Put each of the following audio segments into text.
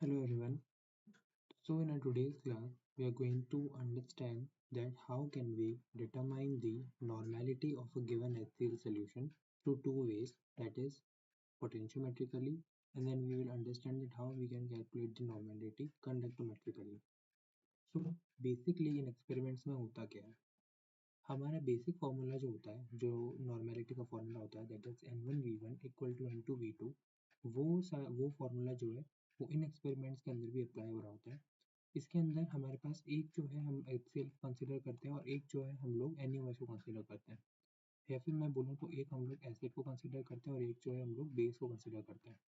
Hello everyone. So in our today's class, we are going to understand that how can we determine the normality of a given HCl solution through two ways, that is potentiometrically, and then we will understand that how we can calculate the normality conductometrically. So basically in experiments में होता क्या है, हमारा basic formula जो होता है, जो normality का फॉर्मूला होता है, that is N1V1 equal to N2V2, वो फॉर्मूला जो है वो इन एक्सपेरिमेंट्स के अंदर भी अप्लाई हो रहा होता है। इसके अंदर हमारे पास एक जो है हम HCl कंसिडर करते हैं और एक जो है हम लोग NaOH को कंसिडर करते हैं, या फिर मैं बोलूँ तो एक हम लोग एसिड को कंसिडर करते हैं और एक जो है हम लोग बेस को कंसिडर करते हैं।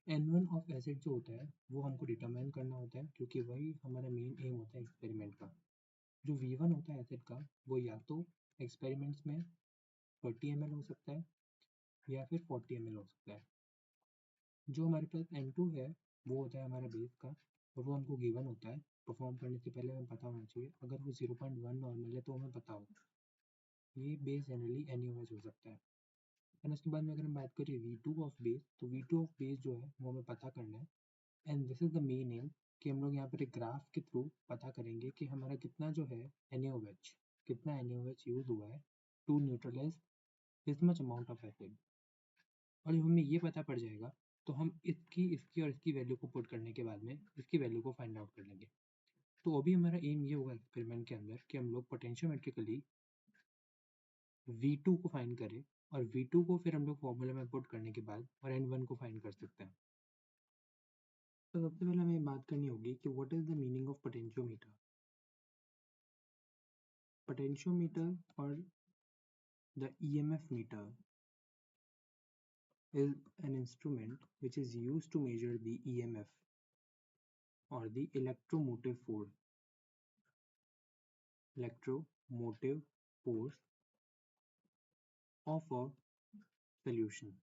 N1 ऑफ एसिड जो होता है वो हमको डिटरमाइन करना होता है, क्योंकि वही हमारा मेन एम होता है एक्सपेरिमेंट का। जो V1 होता है एसिड का, वो या तो एक्सपेरिमेंट्स में 30 ml हो सकता है या फिर 40 ml हो सकता है। जो हमारे पास N2 है वो होता है हमारा बेस का, और वो हमको गिवन होता है। परफॉर्म करने से पहले हमें पता होना चाहिए, अगर वो 0.1 नॉर्मल है तो हमें पता हो। ये बेस जनरली NaOH हो सकता है। एंड उसके बाद में अगर हम बात करें V2 ऑफ बेस, तो V2 ऑफ बेस जो है वो हमें पता करना है। And this is the main M कि हम लोग यहाँ पर एक ग्राफ के थ्रू पता करेंगे कि हमारा कितना जो है NaOH, कितना NaOH यूज हुआ है to neutralise this much amount of acid. और जब हमें ये पता पड़ जाएगा तो हम इसकी इसकी और इसकी वैल्यू को पुट करने के बाद में इसकी वैल्यू को फाइंड आउट कर लेंगे। तो अभी हमारा एम ये होगा एक्सपेरिमेंट के अंदर कि हम लोग पोटेंशियोमेट्रिकली V2 को फाइंड करें, और V2 को फिर हम लोग फॉर्मूला में पुट करने के बाद और N1 को फाइंड कर सकते हैं। तो सबसे पहले हमें बात करनी होगी कि what is the meaning of potentiometer. Potentiometer और the EMF meter is an instrument which is used to measure the EMF or the electromotive force of a solution।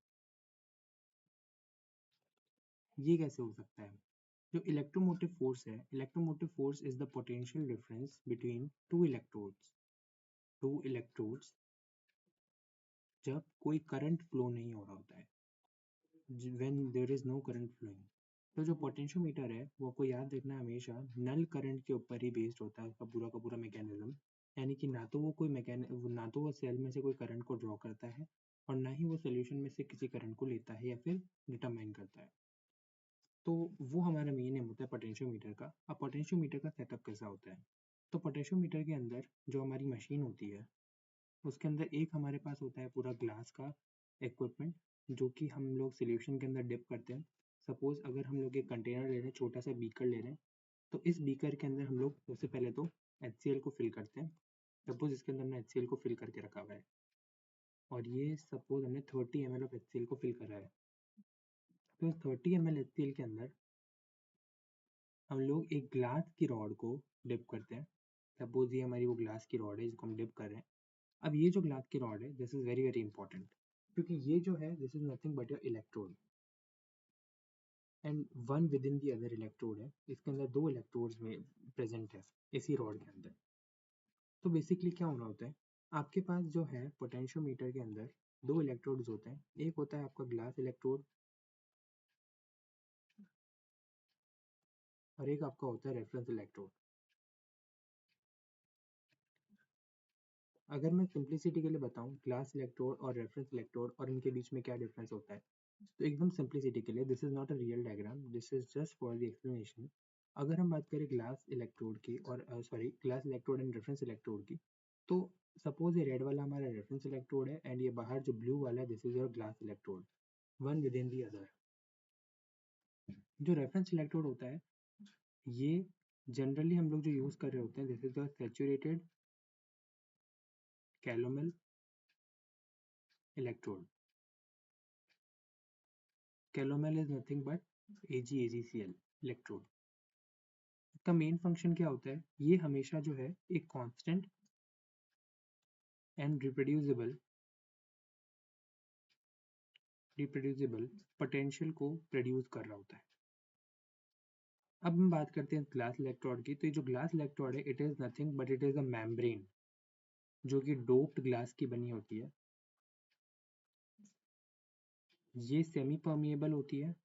ये कैसे हो सकता है? जो इलेक्ट्रोमोटिव फोर्स है, electromotive force is the potential difference between two electrodes जब कोई current flow नहीं हो रहा होता है, when there is no current flowing. तो जो पोटेंशियोमीटर है वो आपको याद रखना हमेशा नल करंट के ऊपर ही बेस्ड होता है, उसका पूरा का पूरा मैकेनिज्म। यानी कि ना तो वो सेल में से कोई करंट को ड्रॉ करता है, और ना ही वो सोल्यूशन में से किसी करंट को लेता है या फिर डिटरमाइन करता है। तो वो हमारा मेन एम होता है पोटेंशियोमीटर का। अब पोटेंशियोमीटर का सेटअप कैसा होता है? तो पोटेंशियोमीटर के अंदर जो हमारी मशीन होती है, उसके अंदर एक हमारे पास होता है पूरा ग्लास का इक्विपमेंट, जो कि हम लोग सोल्यूशन के अंदर डिप करते हैं। सपोज अगर हम लोग एक कंटेनर ले रहे हैं, छोटा सा बीकर ले रहे हैं, तो इस बीकर के अंदर हम लोग सबसे पहले तो HCl को फिल करते हैं। सपोज इसके अंदर हमने HCl को फिल करके रखा हुआ है, और ये सपोज हमने 30 ml ऑफ HCl को फिल करा है। तो इस 30 ml HCl के अंदर हम लोग एक ग्लास की रॉड को डिप करते हैं। सपोज ये हमारी वो ग्लास की रॉड है जिसको हम डिप कर रहे हैं। अब ये जो ग्लास की रॉड है, this is very very important, क्योंकि ये जो है this is nothing but your electrode, and one with in the other electrode है। इसके अंदर दो इलेक्ट्रोड्स में प्रेजेंट है इसी रॉड के अंदर। तो बेसिकली क्या हो रहा होता है, आपके पास जो है पोटेंशियोमीटर के अंदर दो इलेक्ट्रोड्स होते हैं। एक होता है आपका ग्लास इलेक्ट्रोड, और एक आपका होता है रेफरेंस इलेक्ट्रोड। अगर मैं सिंप्लिसिटी के लिए बताऊं ग्लास इलेक्ट्रोड और रेफरेंस इलेक्ट्रोड और इनके बीच में क्या डिफरेंस होता है, तो एकदम सिंप्लिसिटी के लिए, this is not a real diagram, this is just for the explanation. अगर हम बात करें ग्लास इलेक्ट्रोड की और sorry glass electrode and reference electrode की, तो सपोज ये रेड वाला हमारा रेफरेंस इलेक्ट्रोड है, एंड ये बाहर जो ब्लू वाला है this is your glass electrode, one with in the other. जो रेफरेंस इलेक्ट्रोड होता है, ये जनरली हम लोग जो यूज कर रहे होते हैं, this is the saturated calomel electrode. Calomel is nothing but AgAgCl electrode. इसका मेन फंक्शन क्या होता है, ये हमेशा जो है एक कांस्टेंट एंड रिप्रोड्यूसिबल पोटेंशियल को प्रोड्यूस कर रहा होता है। अब हम बात करते हैं ग्लास इलेक्ट्रोड की। तो ये जो ग्लास इलेक्ट्रोड है, it is nothing but it is a membrane, जो कि डोप्ड ग्लास की बनी होती है। ये सेमी परमिएबल होती है,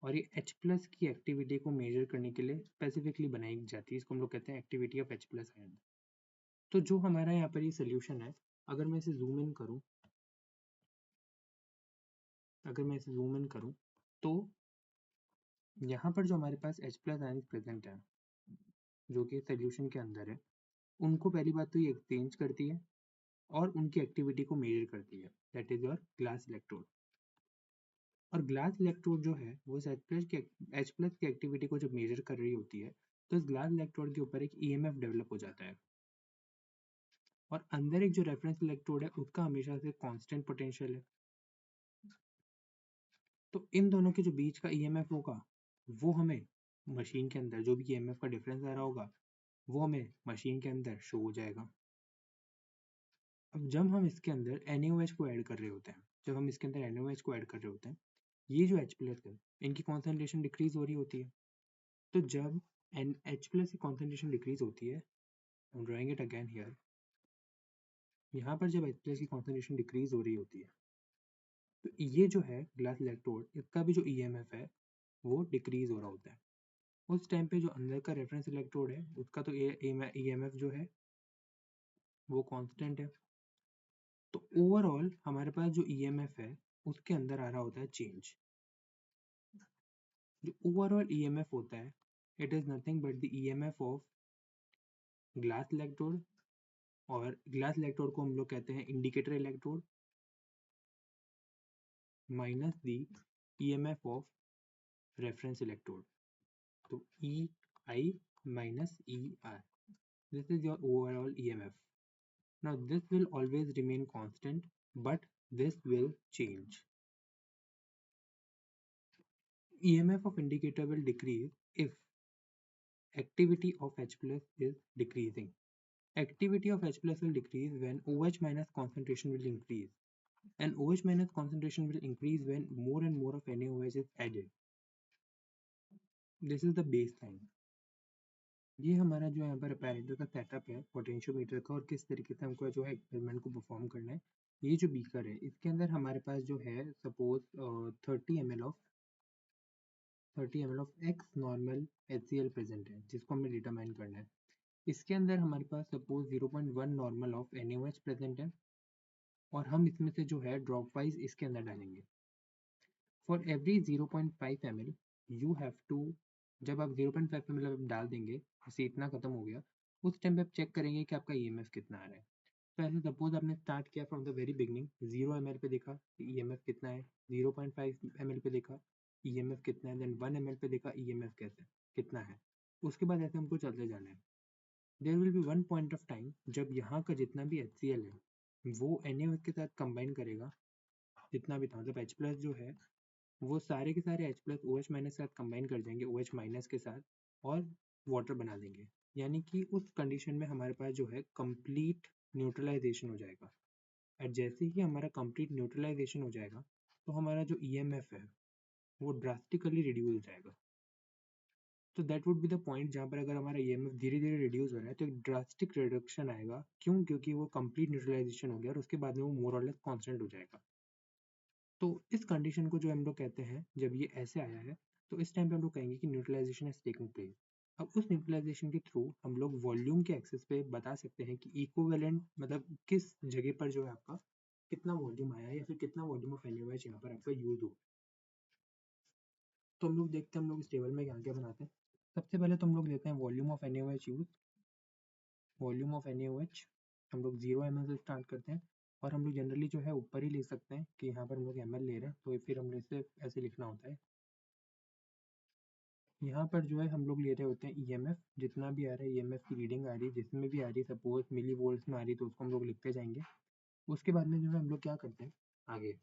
और ये H प्लस की एक्टिविटी को मेजर करने के लिए स्पेसिफिकली बनाई जाती है। इसको हम लोग कहते हैं activity of H plus ion. तो जो हमारा यहाँ पर ये सोल्यूशन है, अगर मैं इसे जूम इन करूँ, तो यहाँ पर जो हमारे पास H प्लस आयन प्रेजेंट है जो कि सोल्यूशन के अंदर है, उनको पहली बात तो ये एक्सचेंज करती है और उनकी एक्टिविटी को मेजर करती है, that is your glass electrode. और ग्लास इलेक्ट्रोड जो है वो H प्लस की एक्टिविटी को जब मेजर कर रही होती है, तो इस ग्लास इलेक्ट्रोड के ऊपर एक EMF डेवलप हो जाता है और अंदर एक जो रेफरेंस इलेक्ट्रोड है उसका हमेशा से कांस्टेंट पोटेंशियल है। तो इन दोनों के जो बीच का EMF होगा वो हमें मशीन के अंदर जो भी EMF का डिफरेंस आ रहा होगा वो हमें मशीन के अंदर शो हो जाएगा। अब जब हम इसके अंदर NaOH को ऐड कर रहे होते हैं, ये जो H प्लस है इनकी कॉन्सेंट्रेशन डिक्रीज हो रही होती है। तो जब H प्लस की कॉन्सेंट्रेशन डिक्रीज होती है, I'm drawing it again here, यहाँ पर जब H प्लस की कॉन्सेंट्रेशन डिक्रीज हो रही होती है तो ये जो है ग्लास इलेक्ट्रोड, इसका भी जो EMF है वो डिक्रीज हो रहा होता है। उस टाइम पे जो अंदर का रेफरेंस इलेक्ट्रोड है उसका तो EMF जो है वो कांस्टेंट है। तो ओवरऑल हमारे पास जो EMF है उसके अंदर आ रहा होता है चेंज। जो ओवरऑल EMF होता है, it is nothing but the EMF of glass electrode, और ग्लास इलेक्ट्रोड को हम लोग कहते हैं indicator electrode, minus the EMF of reference electrode, तो EI minus ER. This is your overall EMF. Now this will always remain constant, but this will change. EMF of indicator will decrease if activity of H plus is decreasing. Activity of H plus will decrease when OH minus concentration will increase, and OH minus concentration will increase when more and more of NaOH is added. This is the baseline. ये हमारा जो यहाँ पर apparatus का setup है potentiometer का, और किस तरीके से हमको जो है एक्सपेरिमेंट को परफॉर्म करना है। ये जो बीकर है इसके अंदर हमारे पास जो है suppose 30 ml of x normal HCl present है जिसको हमें डिटरमाइन करना है। इसके अंदर हमारे पास suppose 0.1 normal of NaOH present है और हम इसमें से जो है ड्रॉप वाइज इसके अंदर डालेंगे। For every 0.5 ml you have to, जब आप 0.5 ml डाल देंगे, जैसे इतना खत्म हो गया, उस टाइम पे आप चेक करेंगे कि आपका EMF कितना आ रहा है। तो ऐसे सपोज आपने स्टार्ट किया from the very beginning, 0 ml पे देखा EMF कितना है, 0.5 ml पे देखा EMF कितना है, देन 1 ml पे देखा EMF कैसे कितना है। उसके बाद ऐसे हमको चलते जाना है। There will be one point of time जब यहाँ का जितना भी HCl है वो NaOH के साथ कंबाइन करेगा, जितना भी था, मतलब H प्लस जो है वो सारे के सारे H प्लस OH माइनस के साथ कंबाइन कर जाएंगे OH माइनस के साथ और वाटर बना देंगे। यानी कि उस कंडीशन में हमारे पास जो है कंप्लीट न्यूट्रलाइजेशन हो जाएगा। और जैसे ही हमारा कंप्लीट न्यूट्रलाइजेशन हो जाएगा तो हमारा जो EMF है वो ड्रास्टिकली रिड्यूस हो जाएगा। तो that would be the point जहाँ पर अगर हमारा EMF धीरे धीरे रिड्यूस हो रहा है तो एक ड्रास्टिक रिडक्शन आएगा। क्यों? क्योंकि वो कंप्लीट न्यूट्रलाइजेशन हो गया और उसके बाद में वो मोर और लेस कॉन्स्टेंट हो जाएगा। तो इस कंडीशन को जो हम लोग कहते हैं, जब ये ऐसे आया है तो इस टाइम पे हम लोग कहेंगे कि न्यूट्रलाइजेशन इज टेकिंग प्लेस। अब उस न्यूट्रलाइजेशन के थ्रू हम लोग वॉल्यूम के एक्सेस पे बता सकते हैं कि इक्विवेलेंट मतलब किस जगह पर जो है आपका कितना वॉल्यूम आया है या फिर कितना वॉल्यूम ऑफ NaOH यहाँ पर आपका यूज हो। तो हम लोग देखते हैं हम लोग इस टेबल में क्या क्या बनाते हैं। सबसे पहले तो हम लोग लेते हैं volume of NaOH use. Volume of NaOH हम लोग 0 ml से स्टार्ट करते हैं और हम लोग जनरली जो है ऊपर ही लिख सकते हैं कि यहाँ पर हम लोग ml ले रहे हैं, तो फिर हम इसे ऐसे लिखना होता है। यहाँ पर जो है हम लोग ले रहे होते हैं EMF, जितना भी आ रहा है EMF की रीडिंग आ रही है, जिसमें भी आ रही है, सपोज मिली वोल्ट्स में आ रही है तो उसको हम लोग लिखते जाएंगे। उसके बाद में जो है हम लोग क्या करते हैं आगे,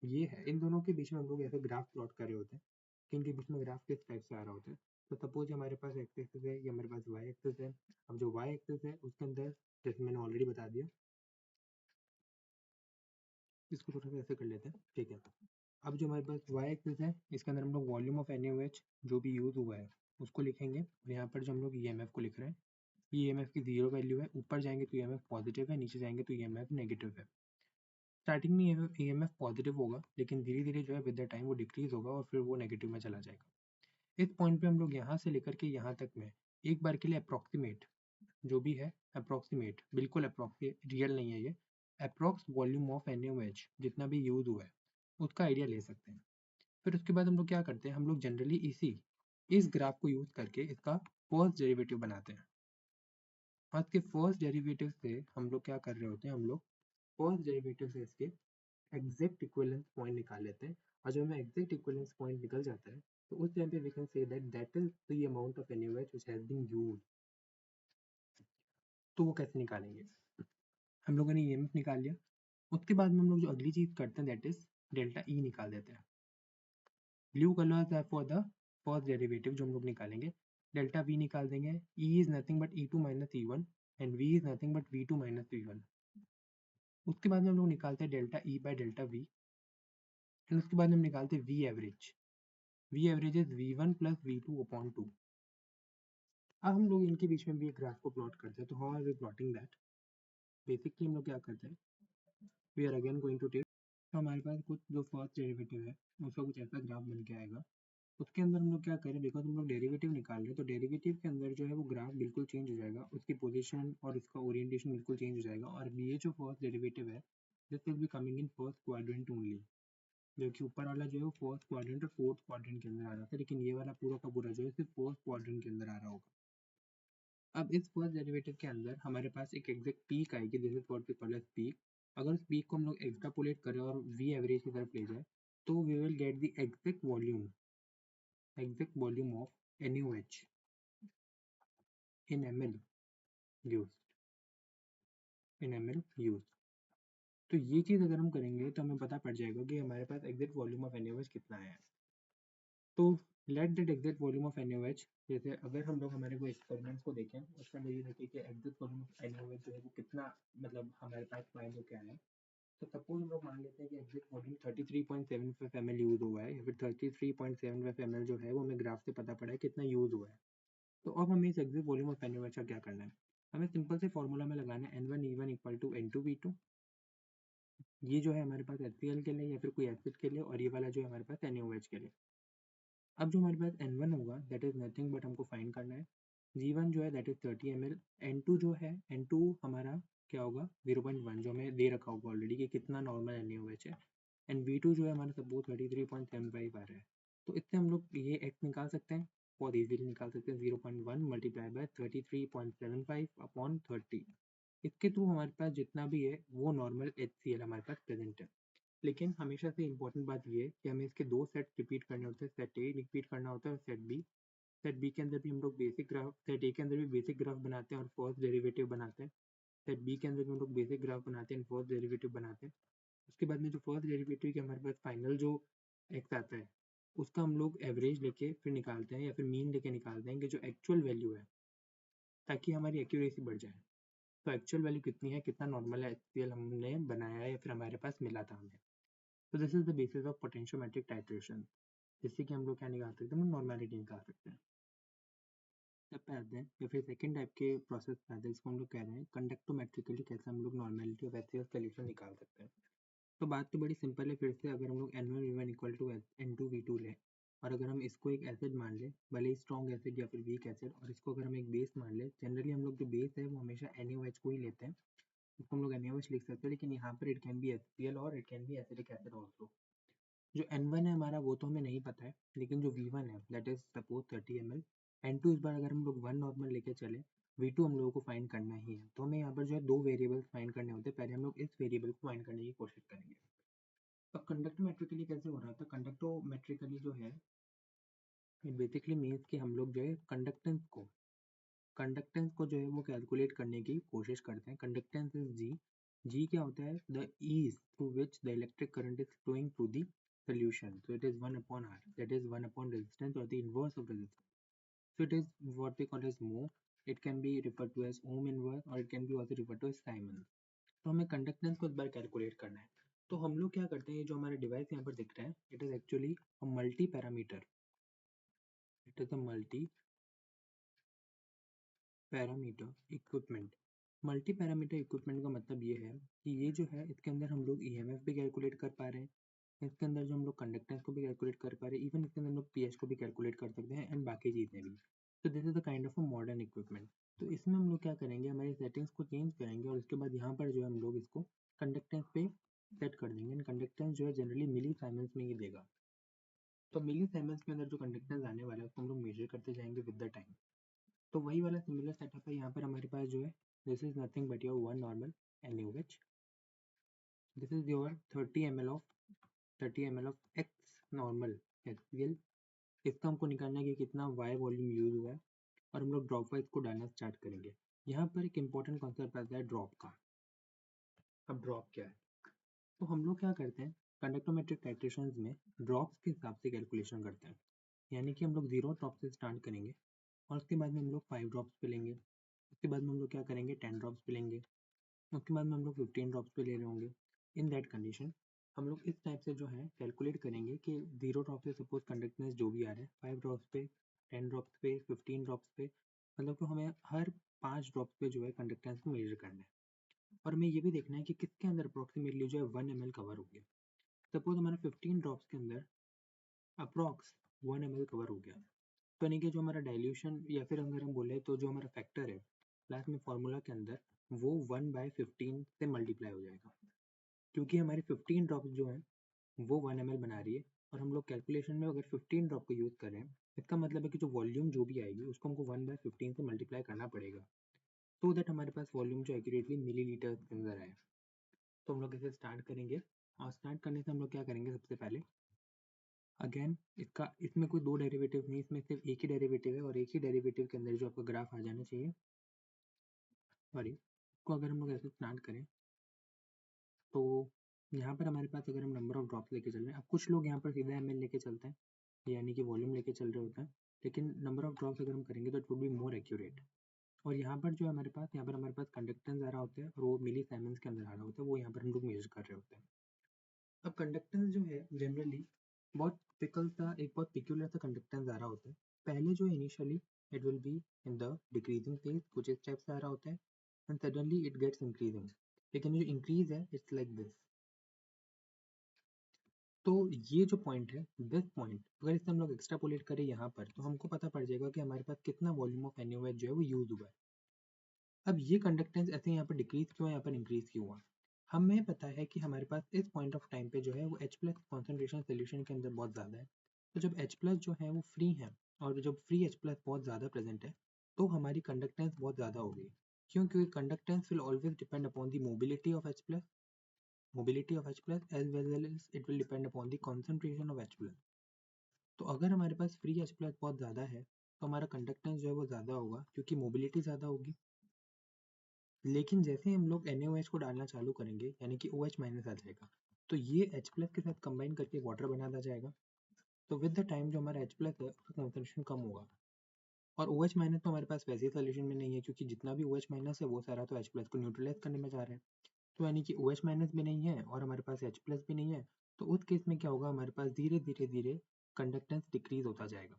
ये है इन दोनों के बीच में हम लोग ऐसे ग्राफ प्लॉट कर रहे होते हैं कि इनके बीच में ग्राफ किस टाइप से आ रहा होता है। तो सपोज हमारे पास एक्स एक्सिस है, ये हमारे पास वाई एक्सिस है। अब जो वाई एक्सिस है उसके अंदर, जैसे मैंने ऑलरेडी बता दिया, इसको थोड़ा सा ऐसे कर लेते हैं, ठीक है। अब जो हमारे पास वाई एक्सिस है इसके अंदर हम लोग वॉल्यूम ऑफ NaOH जो भी यूज हुआ है उसको लिखेंगे, और यहाँ पर जो हम लोग EMF को लिख रहे हैं, EMF की 0 वैल्यू है, ऊपर जाएंगे तो EMF पॉजिटिव है, नीचे जाएंगे तो EMF नेगेटिव है। स्टार्टिंग में ईएमएफ पॉजिटिव होगा, लेकिन धीरे धीरे जो है विद द टाइम वो डिक्रीज होगा और फिर वो नेगेटिव में चला जाएगा। इस पॉइंट पे हम लोग यहाँ से लेकर के यहाँ तक में एक बार के लिए अप्रोक्सीमेट जो भी है, अप्रोक्सीमेट बिल्कुल अप्रोक्सीमेट, रियल नहीं है ये, अप्रोक्स वॉल्यूम ऑफ NaOH जितना भी यूज हुआ है उसका आइडिया ले सकते हैं। फिर उसके बाद हम लोग क्या करते हैं, हम लोग जनरली इस ग्राफ को यूज करके इसका फर्स्ट डेरिवेटिव बनाते हैं। आज के फर्स्ट डेरिवेटिव से हम लोग क्या कर रहे होते हैं, हम लोग फर्स्ट डेरिवेटिव से इसके एग्जैक्ट इक्विवेलेंस पॉइंट निकाल लेते हैं, और जब हमें एग्जैक्ट इक्विवेलेंस पॉइंट निकल जाता है तो उस टाइम पे we can say that is the amount of NaOH which has been used. तो वो कैसे निकालेंगे, हम लोगों ने ईएमएफ निकाल लिया, उसके बाद में हम लोग जो अगली चीज करते हैं दैट इज डेल्टा ई निकाल देते हैं। ब्लू कलर है फॉर द फर्स्ट डेरिवेटिव जो हम लोग निकालेंगे, डेल्टा वी निकाल देंगे, E is nothing but E2 minus E1 and V is nothing but V2 minus V1। उसके बाद में हम लोग निकालते हैं delta E by delta V, and उसके बाद में हम निकालते हैं V average. V average is V1 plus V2 upon 2। अब हम लोग इनके बीच में भी एक ग्राफ को प्लॉट करते हैं, तो how are we plotting that, basically हम लोग क्या करते हैं, we are again going to take, तो हमारे पास कुछ जो फर्स्ट डेरिवेटिव है उसका कुछ ऐसा ग्राफ बन के आएगा। उसके अंदर हम लोग क्या करें, बिकॉज हम लोग डेरिवेटिव निकाल रहे हैं तो डेरिवेटिव के अंदर जो है वो ग्राफ बिल्कुल चेंज हो जाएगा, उसकी पोजीशन और उसका ओरिएंटेशन बिल्कुल चेंज हो जाएगा, और ये जो फर्स्ट डेरिवेटिव है this will be coming in first quadrant only, जो कि ऊपर वाला जो है वो फर्स्ट क्वाड्रेंट और फोर्थ क्वाड्रेंट के अंदर आ रहा था, लेकिन ये वाला पूरा का पूरा जो है सिर्फ फोर्थ क्वाड्रेंट के अंदर आ रहा होगा। अब इस फर्स्ट डेरिवेटिव के अंदर हमारे पास एक एग्जैक्ट पीक आएगी, this is what we call as peak. अगर उस पीक को हम लोग एक्सट्रापोलेट करें और वी एवरेज की तरफ ले जाए तो we will get the exact volume of NaOH in ml used in ml used। तो ये चीज़ अगर हम करेंगे तो हमें पता पड़ जाएगा कि हमारे पास एग्जैक्ट वॉल्यूम ऑफ NaOH कितना है। तो let that exact volume of NaOH, जैसे अगर हम लोग हमारे को एक्सपेरिमेंट्स को देखें उसके अंदर ये देखें कि एग्जैक्ट वॉल्यूम ऑफ NaOH जो है वो कितना मतलब हमारे पास फाइंड होकर आया है। तो सपोज हम लोग मान लेते हैं कि एग्जैक्ट वॉल्यूम 33.75 ml यूज हुआ है, या फिर 33.75 ml जो है वो हमें ग्राफ से पता पड़ा है कितना यूज हुआ है। तो अब हमें इस एग्जैक्ट वॉल्यूम ऑफ NaOH का क्या करना है, हमें सिंपल से फॉर्मूला में लगाना है N1E1 इक्वल टू N2V2। ये जो है हमारे पास HCl के लिए या फिर कोई एसिड के लिए, और ये वाला जो है हमारे पास NaOH के लिए। अब जो हमारे पास N1 होगा दैट इज नथिंग बट हमको फाइंड करना है G1 जो है दैट इज 30 ml। N2 जो है N2 हमारा क्या होगा 0.1 जो हमें दे रखा होगा ऑलरेडी कि कितना नॉर्मल NaOH है, एंड V2 जो है हमारा सपोज 33.75 आ रहा है। तो इससे हम लोग ये एक्स निकाल सकते हैं, बहुत इजीली निकाल सकते हैं, 0.1 मल्टीप्लाई बाय 33.75 अपॉन 30। इसके थ्रू हमारे पास जितना भी है वो नॉर्मल HCl हमारे पास प्रेजेंट है। लेकिन हमेशा से इम्पोर्टेंट बात ये है कि हमें इसके दो सेट रिपीट करने होते हैं, सेट ए रिपीट करना होता है और सेट बी। सेट बी के अंदर भी हम लोग बेसिक ग्राफ, सेट ए के अंदर भी बेसिक ग्राफ बनाते हैं और फर्स्ट डेरिवेटिव बनाते हैं, सेट बी के अंदर भी हम लोग बेसिक ग्राफ बनाते हैं फर्स्ट डेरिवेटिव बनाते हैं। उसके बाद में जो फर्स्ट डेरिवेटिव के हमारे पास फाइनल जो एक्स आता है उसका हम लोग एवरेज लेके फिर निकालते हैं या फिर मीन लेके निकालते हैं कि जो एक्चुअल वैल्यू है, ताकि हमारी एक्यूरेसी बढ़ जाए। तो एक्चुअल वैल्यू कितनी है, कितना नॉर्मल है HCl हमने बनाया है या फिर हमारे पास मिला था हमें। तो this is the basis of potentiometric titration, जिससे कि हम लोग क्या निकाल सकते हैं, हम नॉर्मेलिटी निकाल सकते हैं। स्टेप पे आते हैं या फिर सेकंड टाइप के प्रोसेस पे आते हैं, इसको हम लोग कह रहे हैं कंडक्टोमेट्रिकली कैसे हम लोग नॉर्मेलिटी ऑफ HCl सोल्यूशन निकाल सकते हैं। तो बात तो बड़ी सिंपल है, फिर से अगर हम लोग N1V1 इक्वल टू N2V2 लें, और अगर हम इसको एक एसिड मान लें, भले ही स्ट्रॉन्ग एसिड या फिर वीक एसिड, और इसको अगर हम एक बेस मान लें, जनरली हम लोग जो बेस है वो हमेशा NaOH को ही लेते हैं, इसको हम लोग NaOH लिख सकते हैं, लेकिन यहाँ पर इट कैन बी HCl और it can be acidic acid also. जो N1 है हमारा वो तो हमें नहीं पता है, लेकिन जो V1 है that is suppose 30 ml। N2 इस बार अगर हम लोग 1 नॉर्मल लेके चले, V2 हम लोगों को फाइंड करना ही है, तो हमें यहाँ पर जो है दो वेरिएबल्स फाइंड करने होते हैं। पहले हम लोग इस वेरिएबल को फाइंड करने की कोशिश करेंगे। अब कंडक्टोमेट्रिकली कैसे हो रहा था, कंडक्टोमेट्रिकली जो है इट बेसिकली मीन्स कि हम लोग जो है कंडक्टेंस को जो है वो कैलकुलेट करने की कोशिश करते हैं। कंडक्टेंस इज जी। जी क्या होता है, the ease through which the electric current is flowing through the solution, so it is 1 upon r, that is 1 upon resistance or the inverse of resistance, so it is what we call as mho, it can be referred to as ohm inverse or it can be also referred to as Simon। तो हमें conductance को इस बार calculate करना है, तो हम लोग क्या करते हैं, जो हमारा डिवाइस यहाँ पर दिख रहा है it is actually a multi parameter, it is a multi parameter equipment. Multi parameter equipment का मतलब ये है कि ये जो है इसके अंदर हम लोग ईएमएफ भी कैलकुलेट कर पा रहे हैं, इसके अंदर जो हम लोग कंडक्टेंस को भी कैलकुलेट कर पा रहे हैं, इवन इसके अंदर हम लोग पीएच को भी कैलकुलेट कर सकते हैं एंड बाकी चीज़ें भी। तो this is the kind of a modern equipment. तो इसमें हम लोग क्या करेंगे, हमारी सेटिंग्स को चेंज करेंगे और उसके बाद यहाँ पर जो है हम लोग इसको कंडक्टेंस पे सेट कर देंगे एंड कंडक्टेंस जो है जनरली मिली साइमेंस में ही देगा। तो मिली साइमेंस के अंदर जो कंडक्टेंस आने वाला है उसको हम लोग मेजर करते जाएंगे विद द टाइम। तो वही वाला सिमिलर सेटअप है यहाँ पर हमारे पास जो है, this is nothing but your one normal NaOH। This is your 30 ml of x normal HCl। इसका हमको निकालना है कि कितना Y वॉल्यूम यूज हुआ है और हम लोग ड्रॉप वाइज को डालना स्टार्ट करेंगे। यहाँ पर एक इंपॉर्टेंट कॉन्सेप्ट आता है ड्रॉप का। अब ड्रॉप क्या है, तो हम लोग क्या करते हैं कंडक्टोमेट्रिक टाइट्रेशंस में ड्रॉप्स के हिसाब से कैलकुलेशन करते हैं। यानी कि हम लोग 0 ड्रॉप से स्टार्ट करेंगे और उसके बाद में हम लोग 5 ड्रॉप्स पे लेंगे, उसके बाद में हम लोग क्या करेंगे 10 ड्रॉप्स पे लेंगे, उसके बाद में हम लोग 15 ड्रॉप्स पे ले रहे होंगे। इन दैट कंडीशन हम लोग इस टाइप से जो है कैलकुलेट करेंगे कि 0 ड्रॉप से सपोज कंडक्टेंस जो भी आ रहा है 5 ड्रॉप्स पे, 10 ड्रॉप्स पे, 15 ड्रॉप्स पे, मतलब तो हमें हर 5 ड्रॉप्स पे जो है कंडक्टेंस को मेजर करना है और हमें ये भी देखना है कि किसके अंदर अप्रोक्सीमेटली जो है 1 ml कवर हो गया। सपोज हमारा 15 ड्रॉप्स के अंदर अप्रॉक्स 1 ml कवर हो गया, तो यानी कि जो हमारा डाइल्यूशन या फिर अगर हम बोले तो जो हमारा फैक्टर है लास्ट में फॉर्मूला के अंदर वो 1/15 से मल्टीप्लाई हो जाएगा, क्योंकि हमारी 15 ड्रॉप जो है वो 1 ml बना रही है और हम लोग कैलकुलेशन में अगर 15 ड्रॉप को यूज़ कर रहे हैं इसका मतलब है कि जो वॉल्यूम जो भी आएगी उसको हमको 1/15 से मल्टीप्लाई करना पड़ेगा, तो दैट हमारे पास वॉल्यूम जो एक्यूरेटली मिलीलीटर के अंदर आए। तो हम लोग इसे स्टार्ट करेंगे और स्टार्ट करने से हम लोग क्या करेंगे, सबसे पहले अगेन इसमें कोई दो डेरिवेटिव नहीं, इसमें सिर्फ एक ही डेरिवेटिव है और एक ही डेरिवेटिव के अंदर जो आपका ग्राफ आ जाना चाहिए। सॉरी, को अगर हम लोग ऐसे स्टार्ट करें तो यहाँ पर हमारे पास अगर हम नंबर ऑफ ड्रॉप्स लेके चल रहे हैं, अब कुछ लोग यहाँ पर सीधा ml लेके चलते हैं यानी कि वॉल्यूम लेके चल रहे होते हैं, लेकिन नंबर ऑफ ड्रॉप्स अगर हम करेंगे तो it would be more accurate. और यहाँ पर जो है हमारे पास, यहाँ पर हमारे पास कंडक्टेंस आ रहा होता है और वो मिली साइमंस के अंदर आ रहा होता है, वो यहाँ पर हम लोग मेजर कर रहे होते हैं। अब कंडक्टेंस जो है जनरली बहुत पिकल सा, एक बहुत पिक्यूलर सा कंडक्टेंस आ रहा होता है। पहले जो initially it will be in the decreasing phase, कुछ इस टाइप से आ रहा होता है and suddenly it gets increasing, लेकिन जो इंक्रीज है इट्स लाइक दिस। तो ये जो पॉइंट है, दिस पॉइंट अगर इसे हम लोग एक्स्ट्रापोलेट करें यहाँ पर तो हमको पता पड़ जाएगा कि हमारे पास कितना वॉल्यूम ऑफ NaOH जो है वो यूज हुआ है। अब ये कंडक्टेंस ऐसे यहाँ पर डिक्रीज क्यों है, यहाँ पर इंक्रीज क्यों हुआ, हमें पता है कि हमारे पास इस पॉइंट ऑफ टाइम पे जो है वो H प्लस कॉन्सेंट्रेशन सोल्यूशन के अंदर बहुत ज़्यादा है। तो जब H प्लस जो है वो फ्री है और जब फ्री H प्लस बहुत ज़्यादा प्रेजेंट है तो हमारी कंडक्टेंस बहुत ज़्यादा होगी। क्यों, क्योंकि conductance will always depend upon the mobility of H plus, mobility of H plus as well as it will depend upon the concentration of H plus। तो अगर हमारे पास फ्री H plus बहुत ज़्यादा है तो हमारा कंडक्टेंस जो है वो ज़्यादा होगा क्योंकि मोबिलिटी ज़्यादा होगी। लेकिन जैसे ही हम लोग NaOH को डालना चालू करेंगे यानी कि OH माइनस आ जाएगा, तो ये H प्लस के साथ कंबाइन करके वाटर बनाता जाएगा। तो विद द टाइम जो हमारा H प्लस है उसका कॉन्सेंट्रेशन कम होगा और OH माइनस तो हमारे पास वैसे ही सोल्यूशन में नहीं है क्योंकि जितना भी OH माइनस है वो सारा तो H प्लस को न्यूट्रलाइज करने में जा रहा है। तो यानी कि OH माइनस भी नहीं है और हमारे पास H प्लस भी नहीं है, तो उस केस में क्या होगा, हमारे पास धीरे धीरे धीरे कंडक्टेंस डिक्रीज होता जाएगा।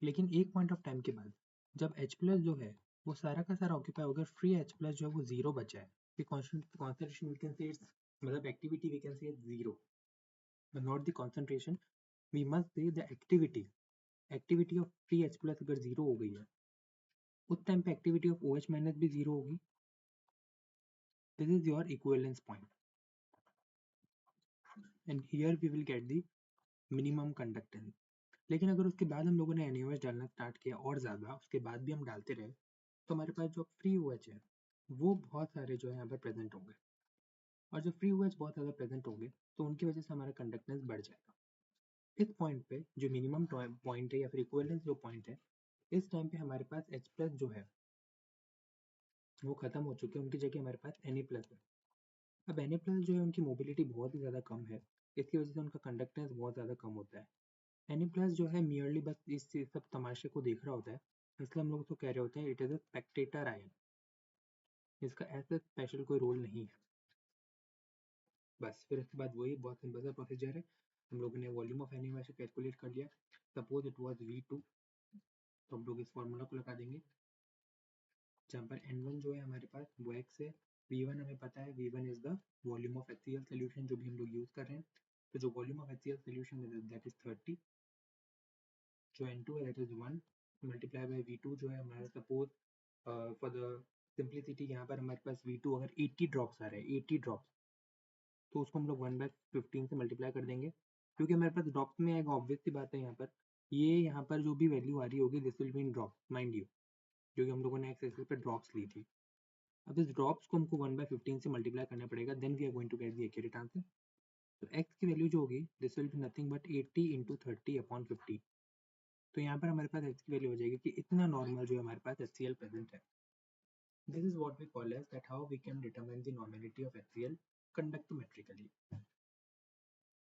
लेकिन एक पॉइंट ऑफ टाइम के बाद जब H प्लस जो है वो सारा का सारा ऑक्यूपाई होगा, फ्री H प्लस जो है वो जीरो बचा है, कॉन्सेंट्रेशन वी कैन से मतलब activity we can say zero, but not the concentration, we must say the activity of free H plus अगर जीरो हो गई है उस टाइम पे एक्टिविटी ऑफ OH माइनस भी जीरो होगी। This is your equivalence point and here we will get the minimum conductance. लेकिन अगर उसके बाद हम लोगों ने NaOH डालना स्टार्ट किया और ज़्यादा, उसके बाद भी हम डालते रहे, तो हमारे पास जो फ्री OH है वो बहुत सारे जो है यहाँ पर प्रेजेंट होंगे और जब फ्री OH बहुत ज़्यादा प्रेजेंट होंगे तो उनकी वजह से हमारा कंडक्टेंस बढ़ जाएगा। इस पॉइंट पे जो मिनिमम पॉइंट है या फिर इक्विवेलेंस जो पॉइंट है, इस टाइम पे हमारे पास H प्लस जो है वो खत्म हो चुके हैं, उनकी जगह हमारे पास Na प्लस है। अब Na प्लस जो है उनकी मोबिलिटी बहुत ही ज़्यादा कम है, इसकी वजह से उनका कंडक्टेंस बहुत ज़्यादा कम होता है। Na प्लस जो है मियरली बस इस सब तमाशे को देख रहा होता है, इसलिए हम लोग तो कह रहे होते हैं it is a Spectator ion, इसका ऐसा स्पेशल कोई रोल नहीं है। बस फिर उसके बाद वही बहुत सिंपल सा प्रोसीजर है, हम लोगों ने वॉल्यूम ऑफ NaOH कैलकुलेट कर लिया, सपोज इट वाज V2, तो हम लोग इस फॉर्मूला को लगा देंगे जहाँ पर N1 जो है हमारे पास वो x है, V1 हमें पता है, V1 is the volume of HCl solution जो भी हम लोग यूज कर रहे हैं। तो जो volume of HCl solution that is 30, जो N2 है that is 1 multiply by V2 जो है हमारा, सपोज फॉर द सिंप्लिसिटी यहाँ पर हमारे पास V2 अगर 80 ड्रॉप्स आ रहे हैं, 80 ड्रॉप्स, तो उसको हम लोग 1/15 से मल्टीप्लाई कर देंगे, क्योंकि हमारे पास ड्रॉप्स में एक ऑब्वियस सी बात है यहाँ पर, ये यहाँ पर जो भी वैल्यू आ रही होगी this will be in drop mind you, क्योंकि हम लोगों ने एक्स एक्सिस पे ड्रॉप्स ली थी। अब इस ड्रॉप्स को हमको 1/15 से मल्टीप्लाई करना पड़ेगा, then we are going to get the accurate answer. तो x की वैल्यू जो होगी this will be nothing but 80 into 30/50। तो यहाँ पर हमारे पास x की वैल्यू हो जाएगी कि इतना नॉर्मल जो हमारे पास HCl प्रेजेंट है। This is what we call as that how we can determine the normality of HCl कंडक्टोमेट्रिकली।